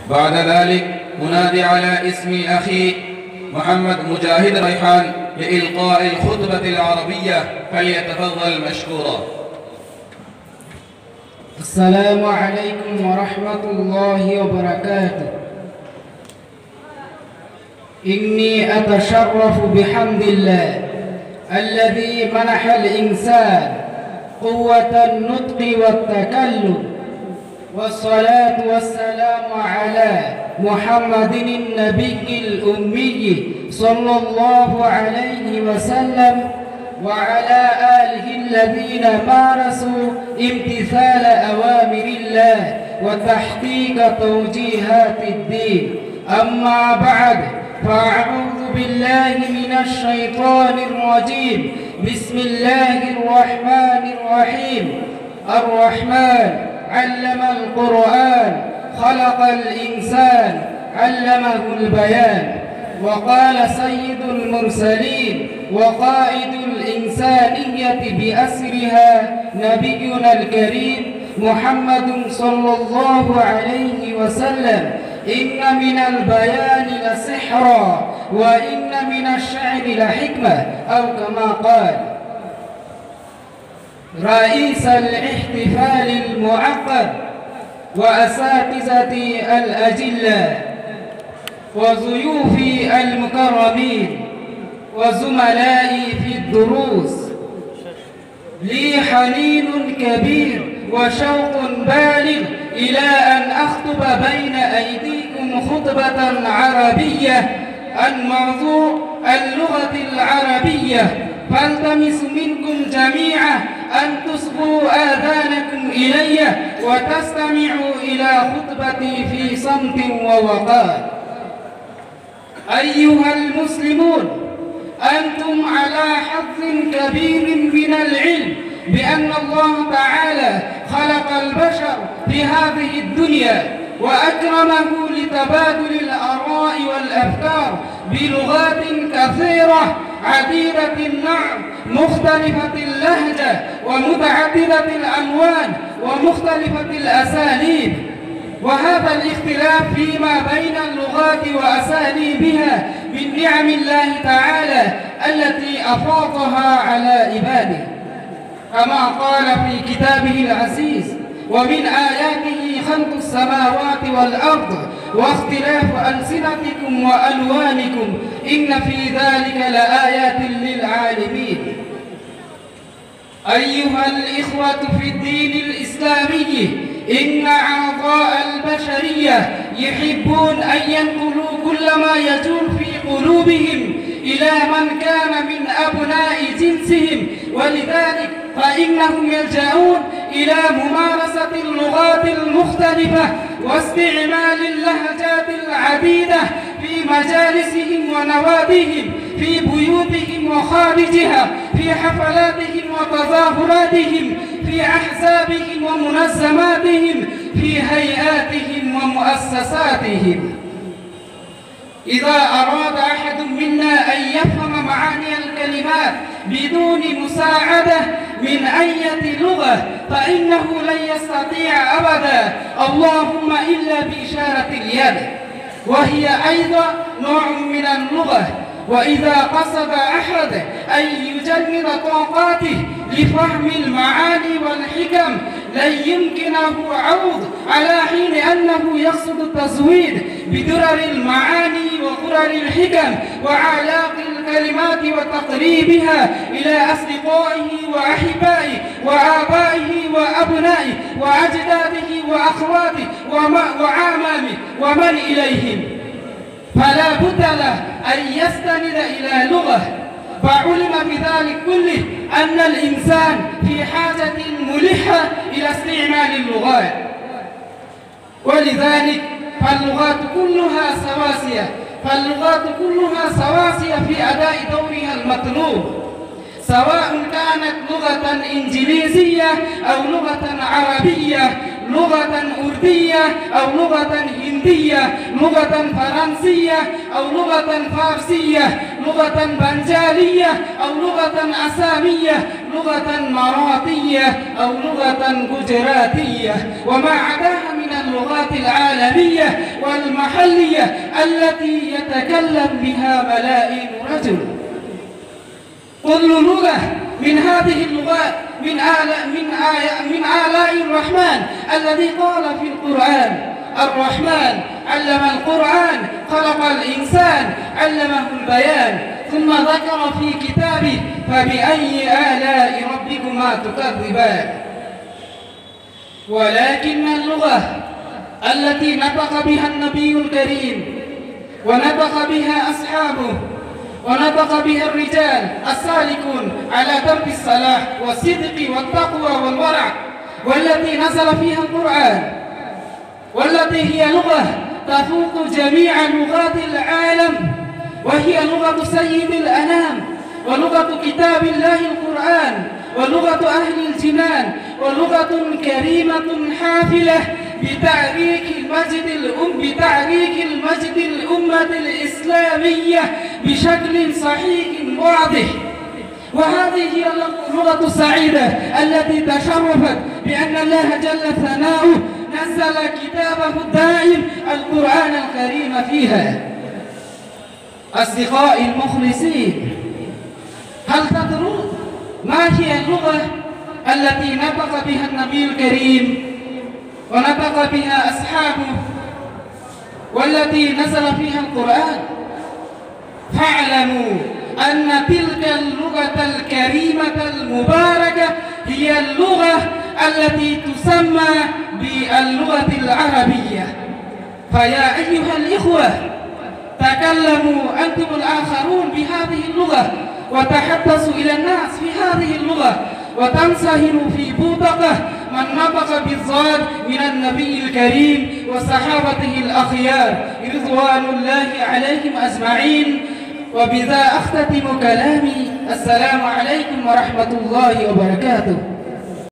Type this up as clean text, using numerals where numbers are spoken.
بعد ذلك منادي على اسم أخي محمد مجاهد ريحان لإلقاء الخطبة العربية، فليتفضل مشكورا. السلام عليكم ورحمة الله وبركاته. إني أتشرف بحمد الله الذي منح الإنسان قوة النطق والتكلم، والصلاة والسلام على محمد النبي الأمي صلى الله عليه وسلم وعلى آله الذين مارسوا امتثال أوامر الله وتحقيق توجيهات الدين. أما بعد، فأعوذ بالله من الشيطان الرجيم. بسم الله الرحمن الرحيم. الرحمن علم القرآن، خلق الإنسان، علمه البيان. وقال سيد المرسلين وقائد الإنسانية بأسرها نبينا الكريم محمد صلى الله عليه وسلم: إن من البيان لسحرا وإن من الشعر لحكمة، أو كما قال. رئيس الاحتفال المعقد وأساتذة الأجلاء وضيوفي المكرمين وزملائي في الدروس، لي حنين كبير وشوق بالغ إلى أن أخطب بين أيديكم خطبة عربية عن موضوع اللغة العربية، فالتمس منكم جميعا أن تصغوا آذانكم إلي وتستمعوا إلى خطبتي في صمت ووقار. أيها المسلمون، أنتم على حظ كبير من العلم بأن الله تعالى خلق البشر في هذه الدنيا وأكرمه لتبادل الآراء والأفكار بلغات كثيرة عديدة النوع، مختلفة اللهجة ومتعددة الألوان ومختلفة الأساليب. وهذا الاختلاف فيما بين اللغات وأساليبها من نعم الله تعالى التي أفاضها على عباده، كما قال في كتابه العزيز: ومن آياته خلق السماوات والأرض واختلاف ألسنتكم وألوانكم إن في ذلك لآيات للعالمين. أيها الإخوة في الدين الإسلامي، إن أعضاء البشرية يحبون أن ينقلوا كل ما يجول في قلوبهم إلى من كان من أبناء جنسهم، ولذلك فإنهم يلجأون إلى ممارسة اللغات المختلفة واستعمال اللهجات العديدة في مجالسهم ونواديهم، في بيوتهم وخارجها، في حفلاتهم وتظاهراتهم، في أحزابهم ومنظماتهم، في هيئاتهم ومؤسساتهم. إذا أراد أحد منا أن يفهم معاني الكلمات بدون مساعدة من أي لغة فإنه لن يستطيع أبدا، اللهم إلا بإشارة اليد، وهي أيضا نوع من اللغة. وإذا قصد أحد أن يجمد طاقاته لفهم المعاني والحكم لن يمكنه عوض على حين أنه يقصد التزويد بدرر المعاني وغرر الحكم وعلاق الكلمات وتقريبها إلى أصدقائه وأحبائه وآبائه وأبنائه وأجداده وأخواته وعامامه ومن إليهم، فلا بد له أن يستند إلى لغة. فعلم بذلك كله أن الإنسان في حاجة ملحة إلى استعمال اللغات، ولذلك فاللغات كلها سواسية في أداء دورها المطلوب، سواء كانت لغة إنجليزية أو لغة عربية، لغة أردية أو لغة هندية، لغة فرنسية أو لغة فارسية، لغة بنجالية أو لغة أسامية، لغة مراتية أو لغة ججراتية، وما عداها من اللغات العالمية والمحلية التي يتكلم بها ملايين رجل. كل لغة من هذه اللغات من آلاء الرحمن الذي قال في القرآن: الرحمن علم القرآن خلق الإنسان علمه البيان، ثم ذكر في كتابه: فبأي آلاء ربكما تكذبان. ولكن اللغة التي نطق بها النبي الكريم ونطق بها أصحابه ونطق بها الرجال السالكون على درب الصلاح والصدق والتقوى والورع، والتي نزل فيها القرآن، والتي هي لغة تفوق جميع لغات العالم، وهي لغة سيد الأنام، ولغة كتاب الله القرآن، ولغة أهل الجنان، ولغة كريمة حافلة بتعريك المجد الأمة الإسلامية بشكل صحيح واضح. وهذه هي اللغة السعيدة التي تشرفت بأن الله جل ثناؤه نزل كتابه الدائم القرآن الكريم فيها. أصدقائي المخلصين، هل تدرون ما هي اللغة التي نطق بها النبي الكريم ونطق بها أصحابه والتي نزل فيها القرآن؟ فاعلموا أن تلك اللغة الكريمة المباركة هي اللغة التي تسمى باللغة العربية. فيا أيها الإخوة، تكلموا أنتم الآخرون بهذه اللغة، وتحدثوا إلى الناس في هذه اللغة، وتنصهروا في بوتقة من نطق بالضاد من النبي الكريم وصحابته الأخيار رضوان الله عليهم أجمعين. وبذا أختتم كلامي. السلام عليكم ورحمة الله وبركاته.